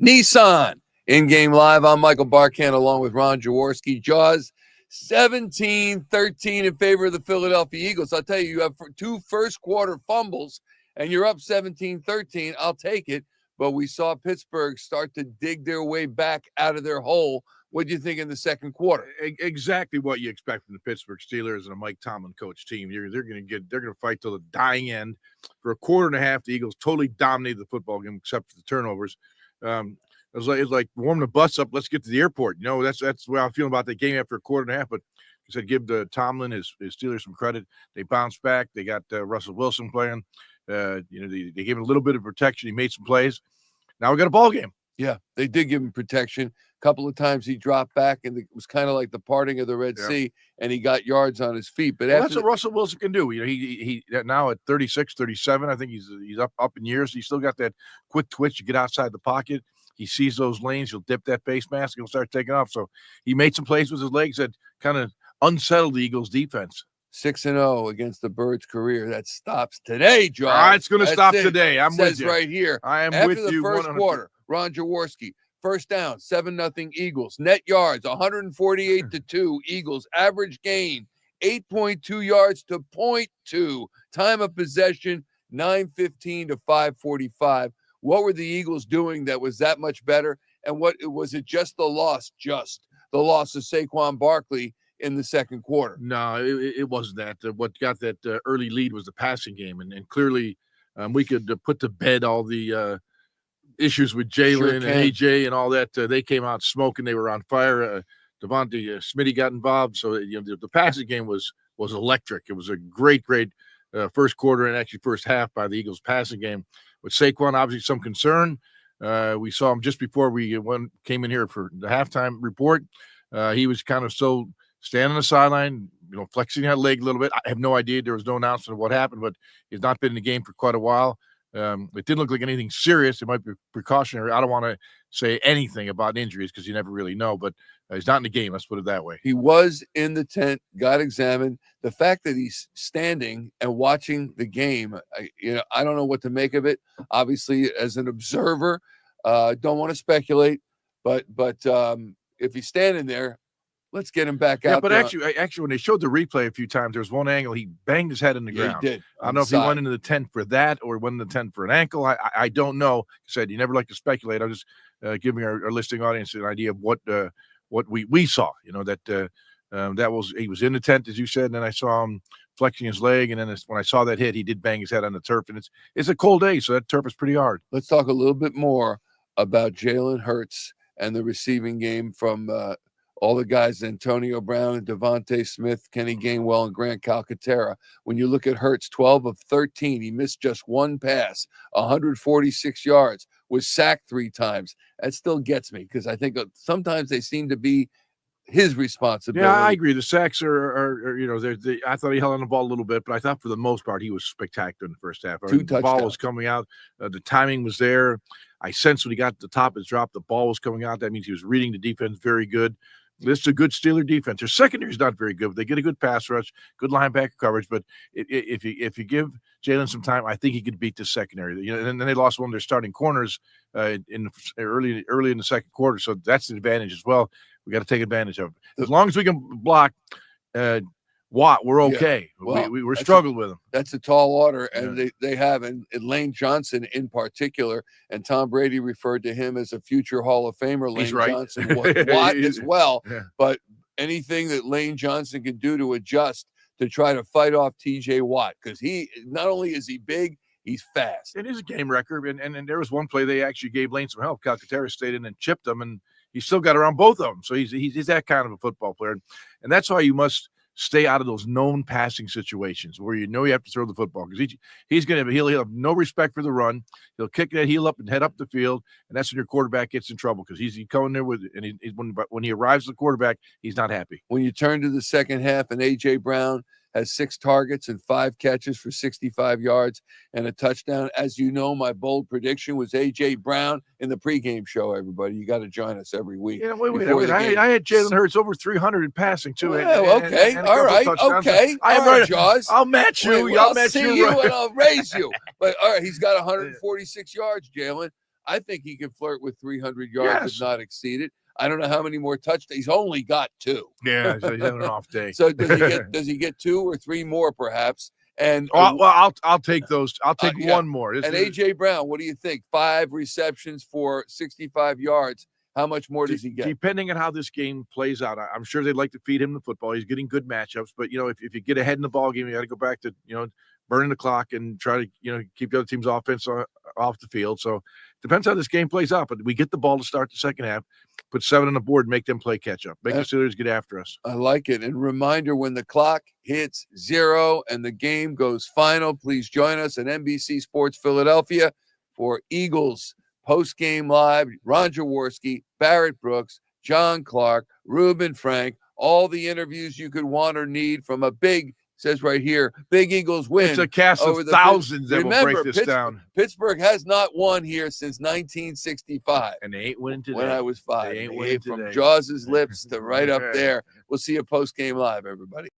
Nissan in-game live. I'm Michael Barkann along with Ron Jaworski. Jaws 17-13 in favor of the Philadelphia Eagles. I'll tell you, you have two first-quarter fumbles, and you're up 17-13. I'll take it, but we saw Pittsburgh start to dig their way back out of their hole. What do you think in the second quarter? Exactly what you expect from the Pittsburgh Steelers and a Mike Tomlin coach team. They're going to fight till the dying end. For a quarter and a half, the Eagles totally dominated the football game except for the turnovers. It was like warming the bus up. Let's get to the airport. You know, that's the way I'm feeling about the game after a quarter and a half. But I said, give Tomlin his Steelers some credit. They bounced back. They got Russell Wilson playing. They gave him a little bit of protection. He made some plays. Now we got a ball game. Yeah, they did give him protection. A couple of times he dropped back, and it was kind of like the parting of the Red Sea, and he got yards on his feet. But that's what Russell Wilson can do. You know, he now at 36, 37, I think he's up in years. He's still got that quick twitch to get outside the pocket. He sees those lanes. He'll dip that face mask. And he'll start taking off. So he made some plays with his legs that kind of unsettled the Eagles' defense. 6-0 against the Birds' career. That stops today, John. It's going to stop today. I'm with you. Right here. I am After with you. After the first quarter, Ron Jaworski, first down, 7-0 Eagles. Net yards, 148-2 Eagles. Average gain, 8.2 yards to 0.2. Time of possession, 9:15 to 5:45. What were the Eagles doing that was that much better? And what was it? Just the loss of Saquon Barkley in the second quarter? No, it wasn't that. What got that early lead was the passing game, and clearly we could put to bed all the issues with Jalen and AJ and all that. They came out smoking. They were on fire. Devontae Smitty got involved. So the passing game was electric. It was a great first quarter and actually first half by the Eagles passing game. With Saquon, obviously some concern. We saw him just before we came in here for the halftime report. He was kind of so standing on the sideline, flexing that leg a little bit. I have no idea. There was no announcement of what happened, but he's not been in the game for quite a while. It didn't look like anything serious. It might be precautionary. I don't want to say anything about injuries because you never really know, but he's not in the game. Let's put it that way. He was in the tent, got examined. The fact that he's standing and watching the game, I don't know what to make of it. Obviously, as an observer, don't want to speculate, but if he's standing there, let's get him back out. Yeah, but actually, when they showed the replay a few times, there was one angle he banged his head in the ground. He did. I don't know if he went into the tent for that or went into the tent for an ankle. I don't know. I said you never like to speculate. I'm just giving our listening audience an idea of what we saw. That was he was in the tent, as you said, and then I saw him flexing his leg, and then when I saw that hit, he did bang his head on the turf, and it's a cold day, so that turf is pretty hard. Let's talk a little bit more about Jalen Hurts and the receiving game from all the guys, Antonio Brown and Devontae Smith, Kenny Gainwell, and Grant Calcaterra. When you look at Hurts, 12 of 13, he missed just one pass, 146 yards, was sacked 3 times. That still gets me because I think sometimes they seem to be his responsibility. Yeah, I agree. The sacks are I thought he held on the ball a little bit, but I thought for the most part he was spectacular in the first half. 2 touchdowns. The ball was coming out. The timing was there. I sensed when he got to the top of his drop, the ball was coming out. That means he was reading the defense very good. This is a good Steeler defense. Their secondary is not very good. But they get a good pass rush, good linebacker coverage. But if you give Jalen some time, I think he could beat this secondary. And then they lost one of their starting corners early in the second quarter. So that's an advantage as well. We got to take advantage of it. As long as we can block Watt, we're okay. Yeah. Well, we're struggled with him. That's a tall order, and they have, and Lane Johnson in particular, and Tom Brady referred to him as a future Hall of Famer. Lane Johnson, Watt as well. Yeah. But anything that Lane Johnson can do to adjust to try to fight off T.J. Watt, because he not only is he big, he's fast. It is a game record, and there was one play they actually gave Lane some help. Calcaterra stayed in and chipped him, and he still got around both of them. So he's that kind of a football player, and that's why you must stay out of those known passing situations where you have to throw the football, because he'll have no respect for the run. He'll kick that heel up and head up the field, and that's when your quarterback gets in trouble, because he's coming there with it, and when he arrives at the quarterback, he's not happy. When you turn to the second half, and A.J. Brown has 6 targets and 5 catches for 65 yards and a touchdown. As you know, my bold prediction was A.J. Brown in the pregame show, everybody. You got to join us every week. Yeah, wait. I had Jalen Hurts over 300 in passing, too. Okay. All right. Okay. All right, Jaws. I'll match you. I'll see you and I'll raise you. But, all right, he's got 146 yards, Jalen. I think he can flirt with 300 yards, Yes. if not exceed it. I don't know how many more touchdowns. He's only got 2. Yeah, so he's having an off day. So does he get 2 or 3 more perhaps? And well, I'll take those. I'll take one more. And AJ Brown, what do you think? 5 receptions for 65 yards. How much more does he get? Depending on how this game plays out, I'm sure they'd like to feed him the football. He's getting good matchups, but if you get ahead in the ball game, you got to go back to burning the clock and try to keep the other team's offense off the field. So depends how this game plays out. But we get the ball to start the second half, put 7 on the board, make them play catch up, make the Steelers get after us. I like it. And reminder, when the clock hits 0 and the game goes final, please join us at NBC Sports Philadelphia for Eagles post-game live. Ron Jaworski, Barrett Brooks, John Clark, Reuben Frank, all the interviews you could want or need from a big, says right here, Big Eagles win. It's a cast of thousands that will break this down. Pittsburgh has not won here since 1965. And they ain't winning today. When I was 5. They ain't winning from today. Jaws' lips to right up there. We'll see you post-game live, everybody.